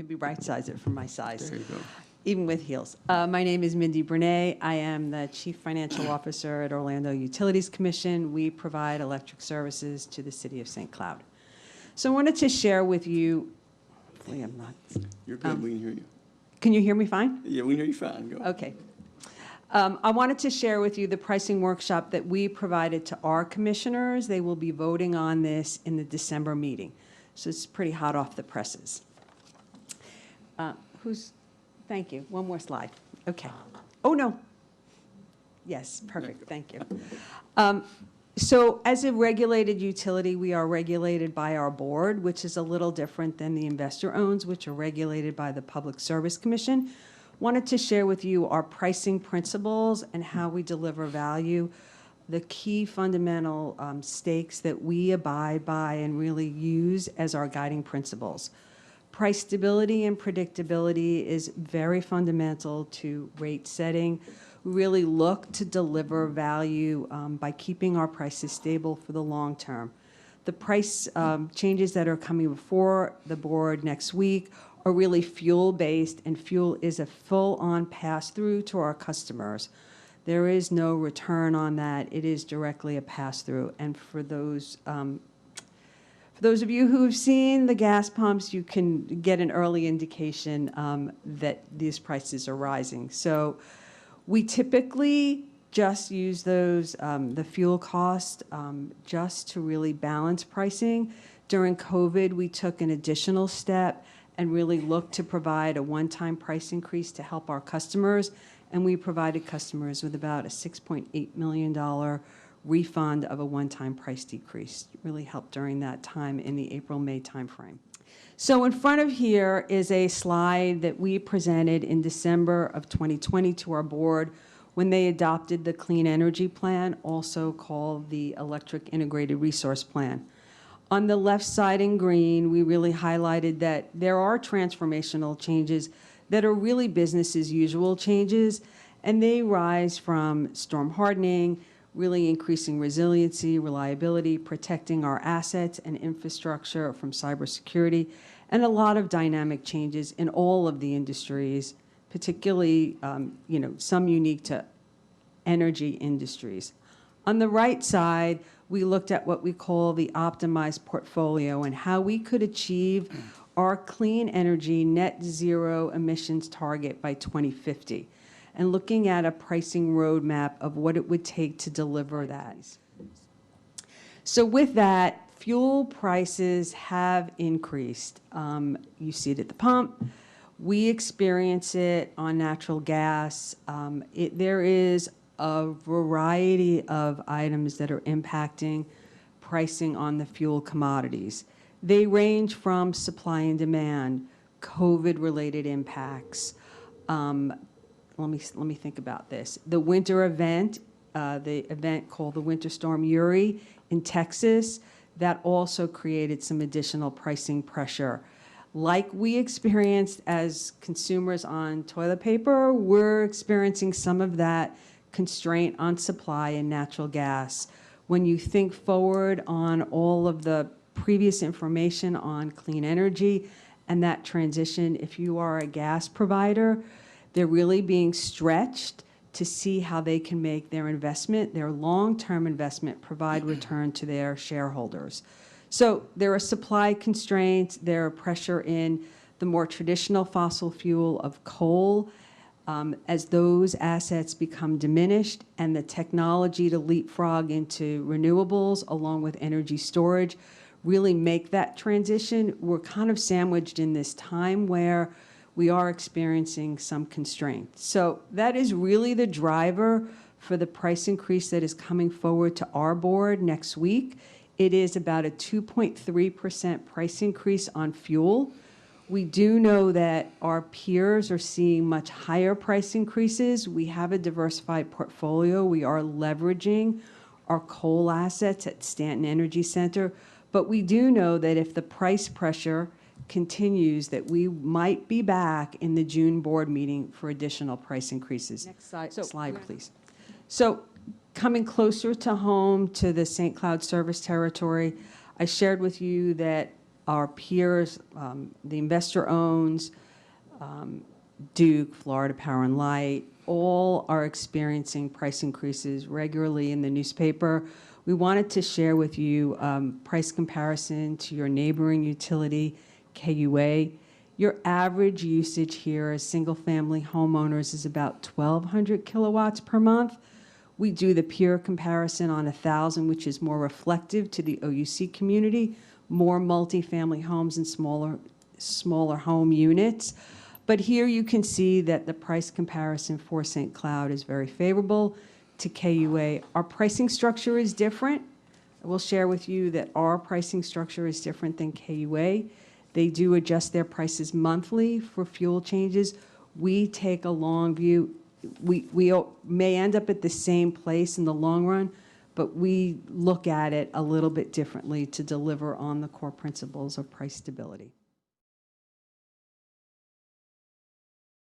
Maybe right-size it for my size. There you go. Even with heels. My name is Mindy Brenay. I am the Chief Financial Officer at Orlando Utilities Commission. We provide electric services to the city of St. Cloud. So I wanted to share with you, hopefully I'm not. You're good. We can hear you. Can you hear me fine? Yeah, we can hear you fine. Go. Okay. I wanted to share with you the pricing workshop that we provided to our commissioners. They will be voting on this in the December meeting. So it's pretty hot off the presses. Thank you. One more slide. Okay. Oh, no. Yes, perfect. Thank you. So as a regulated utility, we are regulated by our board, which is a little different than the investor owns, which are regulated by the Public Service Commission. Wanted to share with you our pricing principles and how we deliver value, the key fundamental stakes that we abide by and really use as our guiding principles. Price stability and predictability is very fundamental to rate setting. We really look to deliver value by keeping our prices stable for the long term. The price changes that are coming before the board next week are really fuel-based, and fuel is a full-on pass-through to our customers. There is no return on that. It is directly a pass-through. And for those of you who have seen the gas pumps, you can get an early indication that these prices are rising. So we typically just use those, the fuel cost, just to really balance pricing. During COVID, we took an additional step and really looked to provide a one-time price increase to help our customers. And we provided customers with about a $6.8 million refund of a one-time price decrease. It really helped during that time in the April-May timeframe. So in front of here is a slide that we presented in December of 2020 to our board when they adopted the Clean Energy Plan, also called the Electric Integrated Resource Plan. On the left side in green, we really highlighted that there are transformational changes that are really business as usual changes, and they rise from storm hardening, really increasing resiliency, reliability, protecting our assets and infrastructure from cybersecurity, and a lot of dynamic changes in all of the industries, particularly some unique to energy industries. On the right side, we looked at what we call the optimized portfolio and how we could achieve our clean energy net zero emissions target by 2050, and looking at a pricing roadmap of what it would take to deliver that. So with that, fuel prices have increased. You see it at the pump. We experience it on natural gas. There is a variety of items that are impacting pricing on the fuel commodities. They range from supply and demand, COVID-related impacts. Let me think about this. The winter event, the event called the Winter Storm Uri in Texas, that also created some additional pricing pressure. Like we experienced as consumers on toilet paper, we're experiencing some of that constraint on supply and natural gas. When you think forward on all of the previous information on clean energy and that transition, if you are a gas provider, they're really being stretched to see how they can make their investment, their long-term investment, provide return to their shareholders. So there are supply constraints, there are pressure in the more traditional fossil fuel of coal, as those assets become diminished and the technology to leapfrog into renewables along with energy storage really make that transition. We're kind of sandwiched in this time where we are experiencing some constraints. So that is really the driver for the price increase that is coming forward to our board next week. It is about a 2.3% price increase on fuel. We do know that our peers are seeing much higher price increases. We have a diversified portfolio. We are leveraging our coal assets at Stanton Energy Center. But we do know that if the price pressure continues, that we might be back in the June board meeting for additional price increases. Next slide, please. So coming closer to home to the St. Cloud service territory, I shared with you that Our peers, the investor owns, Duke, Florida Power and Light, all are experiencing price increases regularly in the newspaper. We wanted to share with you price comparison to your neighboring utility, KUA. Your average usage here as single-family homeowners is about 1,200 kilowatts per month. We do the peer comparison on 1,000, which is more reflective to the OUC community, more multifamily homes and smaller home units. But here you can see that the price comparison for St. Cloud is very favorable to KUA. Our pricing structure is different. I will share with you that our pricing structure is different than KUA. They do adjust their prices monthly for fuel changes. We take a long view. We may end up at the same place in the long run, but we look at it a little bit differently to deliver on the core principles of price stability.